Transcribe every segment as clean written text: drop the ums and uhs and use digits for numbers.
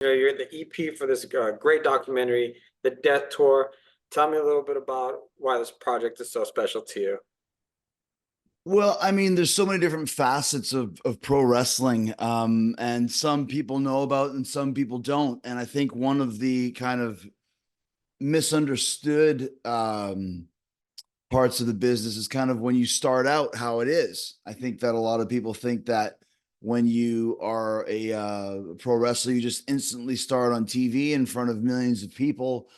You're the EP for this great documentary, The Death Tour. Tell me a little bit about why this project is so special to you. Well, I mean, there's so many different facets of pro wrestling, and some people know about and some people don't. And I think one of the kind of misunderstood parts of the business is kind of when you start out how it is. I think that a lot of people think that when you are a pro wrestler, you just instantly start on TV in front of millions of people,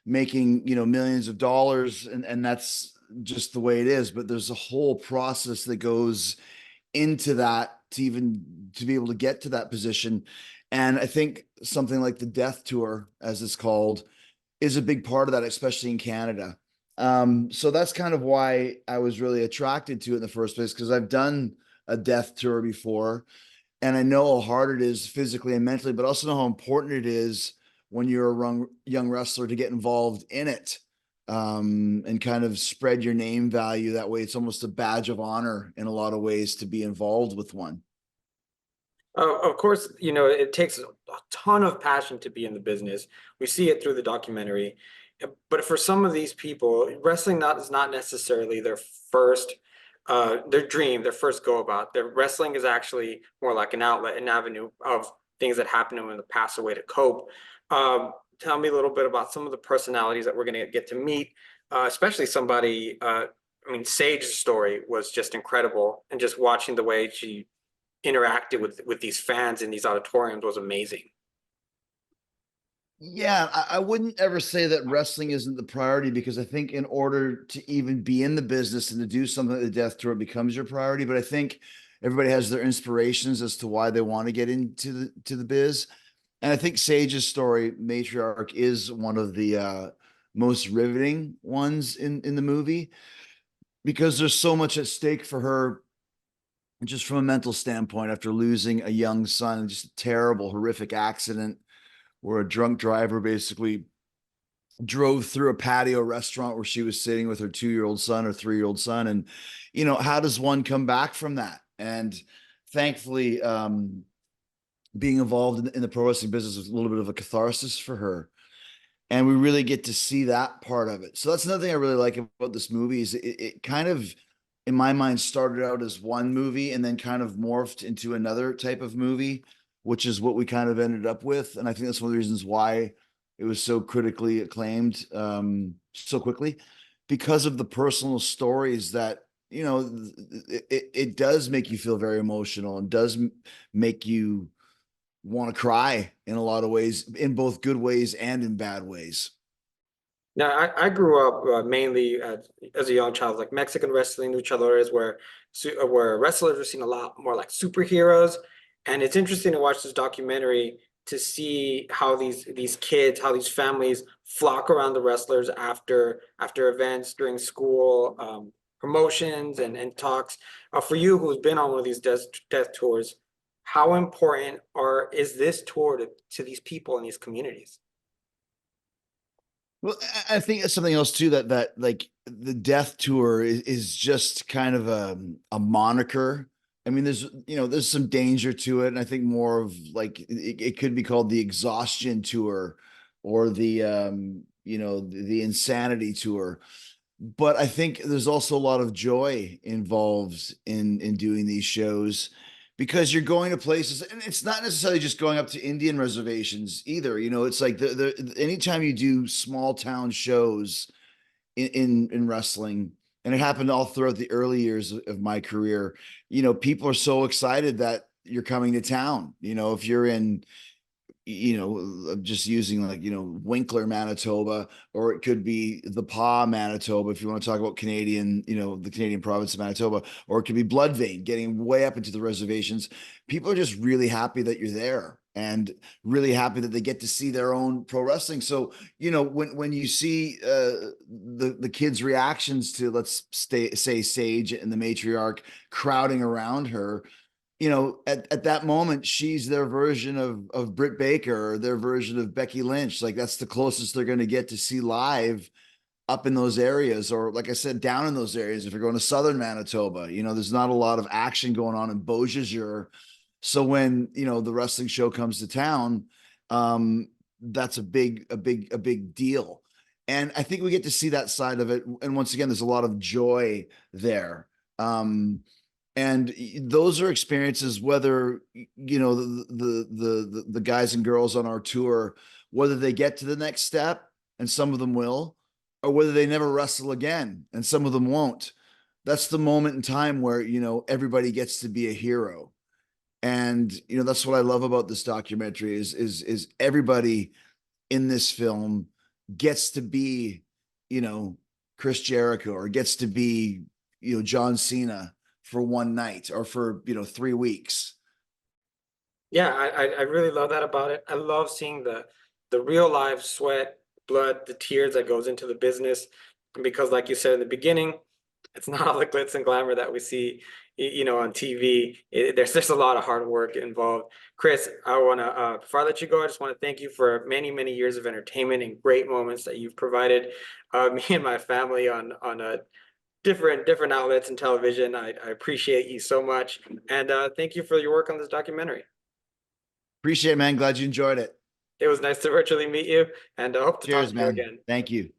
making millions of dollars, and that's just the way it is. But there's a whole process that goes into that to be able to get to that position. And I think something like the Death Tour, as it's called, is a big part of that, especially in Canada. So that's kind of why I was really attracted to it in the first place, because I've done a death tour before, and I know how hard it is physically and mentally, but also know how important it is when you're a young wrestler to get involved in it, and kind of spread your name value. That way, it's almost a badge of honor in a lot of ways to be involved with one. Of course, it takes a ton of passion to be in the business. We see it through the documentary. But for some of these people, wrestling not is not necessarily their first, their dream, their first go about. Their wrestling is actually more like an outlet, an avenue of things that happened to them in the past, a way to cope. Tell me a little bit about some of the personalities that we're going to get to meet, especially somebody. I mean, Sage's story was just incredible, and just watching the way she interacted with these fans in these auditoriums was amazing. Yeah, I wouldn't ever say that wrestling isn't the priority, because I think in order to even be in the business and to do something like the Death Tour, becomes your priority. But I think everybody has their inspirations as to why they want to get into the biz. And I think Sage's story, Matriarch, is one of the most riveting ones in the movie, because there's so much at stake for her, just from a mental standpoint, after losing a young son, just a terrible, horrific accident where a drunk driver basically drove through a patio restaurant where she was sitting with her 2-year-old son or 3-year-old son. And, how does one come back from that? And thankfully, being involved in the pro wrestling business was a little bit of a catharsis for her. And we really get to see that part of it. So that's another thing I really like about this movie is it kind of, in my mind, started out as one movie and then kind of morphed into another type of movie, which is what we kind of ended up with. And I think that's one of the reasons why it was so critically acclaimed so quickly, because of the personal stories that, it does make you feel very emotional and does make you want to cry in a lot of ways, in both good ways and in bad ways. Now, I grew up mainly as a young child, like Mexican wrestling, luchadores, where wrestlers were seen a lot more like superheroes. And it's interesting to watch this documentary to see how these kids, how these families flock around the wrestlers after events during school, promotions and talks. For you, who's been on one of these death tours, how important is this tour to these people in these communities? Well, I think that's something else too, that like the Death Tour is just kind of a moniker. I mean, there's some danger to it, and I think more of like it could be called the Exhaustion Tour, or the Insanity Tour. But I think there's also a lot of joy involved in doing these shows, because you're going to places, and it's not necessarily just going up to Indian reservations either. It's like anytime you do small town shows in wrestling, and it happened all throughout the early years of my career, people are so excited that you're coming to town. If you're in, just using, like, Winkler, Manitoba, or it could be the Pas, Manitoba, if you want to talk about Canadian, the Canadian province of Manitoba, or it could be Bloodvein, getting way up into the reservations. People are just really happy that you're there, and really happy that they get to see their own pro wrestling. So, when you see the kids' reactions to, let's say Sage and the Matriarch crowding around her, at that moment, she's their version of Britt Baker, or their version of Becky Lynch. Like, that's the closest they're going to get to see live up in those areas, or, like I said, down in those areas. If you're going to Southern Manitoba, there's not a lot of action going on in Beausejour. So when, the wrestling show comes to town, that's a big deal. And I think we get to see that side of it. And once again, there's a lot of joy there. And those are experiences, whether, you know, the guys and girls on our tour, whether they get to the next step, and some of them will, or whether they never wrestle again, and some of them won't. That's the moment in time where, you know, everybody gets to be a hero. And, you know, that's what I love about this documentary is everybody in this film gets to be, you know, Chris Jericho, or gets to be, you know, John Cena for one night, or for, you know, 3 weeks. Yeah, I really love that about it. I love seeing the real life sweat, blood, the tears that goes into the business. Because like you said in the beginning, it's not all the glitz and glamour that we see, you know, on TV. There's just a lot of hard work involved. Chris, I want to, before I let you go, I just want to thank you for many, many years of entertainment and great moments that you've provided me and my family on a different outlets and television. I appreciate you so much, and thank you for your work on this documentary. Appreciate it, man. Glad you enjoyed it. It was nice to virtually meet you, and I hope to talk Cheers, to you man. again. Thank you.